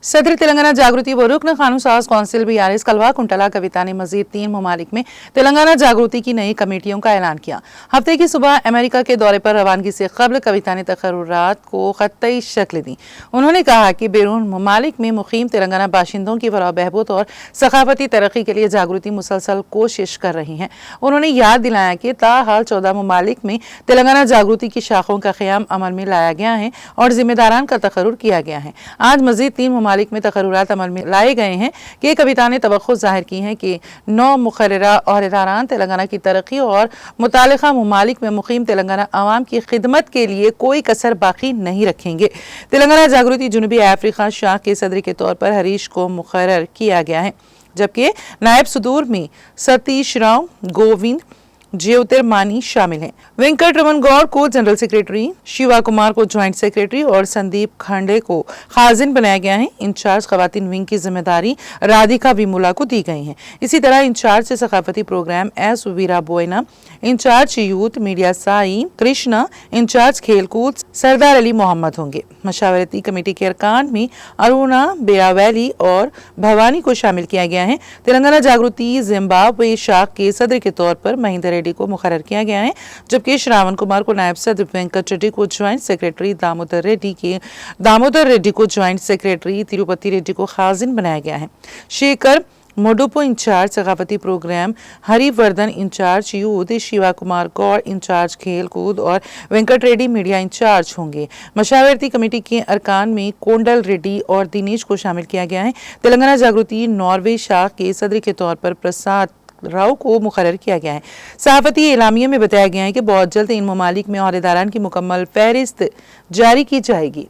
सदर तेलंगाना जागृति व रुकन कानून साज कौंसिल BRS कलवा कुंटला कविता ने मजीद 3 ममालिक में तेलंगाना जागृति की नई कमेटियों का ऐलान किया। हफ्ते की सुबह अमेरिका के दौरे पर रवानगी से कबल कविता ने तकर्रुरात को खत्तई शक्ल दी। उन्होंने कहा कि बैरून ममालिक में मुकीम तेलंगाना बाशिंदों की फलाह बहबूद और सकाफती तरक्की के लिए जागृति मुसलसल कोशिश कर रही है। उन्होंने याद दिलाया कि ताहाल 14 ममालिक में तेलंगाना जागृति की शाखों का क़याम अमल में लाया गया है और जिम्मेदारान का तकर्रुर किया गया है। आज मजीद 3 ममालिक में तकर्रुरात अमल में लाए गए हैं कि कविता ने तवक्को जाहिर की है कि 9 मुकर्ररा ओहदेदारान तेलंगाना की तरक्की और मुतालिका ममालिक में मुकीम तेलंगाना अवाम की खिदमत के लिए कोई कसर बाकी नहीं रखेंगे। तेलंगाना जागृति जुनूबी अफ्रीका शाह के सदर के तौर पर हरीश को मुकर्रर किया गया है, जबकि नायब सदूर में सतीश राव गोविंद ज्योतिर्मानी शामिल हैं। वेंकट रमन गौड़ को जनरल सेक्रेटरी, शिवा कुमार को ज्वाइंट सेक्रेटरी और संदीप खांडे को खाजिन बनाया गया है। इंचार्ज खवातीन विंग की जिम्मेदारी राधिका विमुला को दी गई है। इसी तरह इंचार्ज से सकाफती program S Veera Boyana, incharge youth media Sai Krishna, incharge खेलकूद सरदार अली मोहम्मद होंगे। मशावरती कमेटी के अरकान में अरुणा बेरावैली और भवानी को शामिल किया गया है। तेलंगाना जागृति जिम्बाब्वे शाख के सदर के तौर पर महेंद्र रेड्डी को मुकर्रर किया गया है, जबकि श्रावण कुमार को नायब सदर, वेंकट रेड्डी को ज्वाइंट सेक्रेटरी, दामोदर रेड्डी को ज्वाइंट सेक्रेटरी, तिरुपति रेड्डी को खाजिन बनाया गया है। शेखर मोडुपो इंचार्ज सकाफती program, Harivardhan incharge youth, Shiva Kumar Goud incharge खेल कूद और वेंकट रेड्डी मीडिया इंचार्ज होंगे। मशावरती कमेटी के अरकान में कोंडल रेड्डी और दिनेश को शामिल किया गया है। तेलंगाना जागृति नॉर्वे शाख के सदर के तौर पर प्रसाद राव को मुकर्रर किया गया है। सहाफती एलामिया में बताया गया है कि बहुत जल्द इन ममालिक में ओहदेदारान की मुकम्मल फहरिस्त जारी की जाएगी।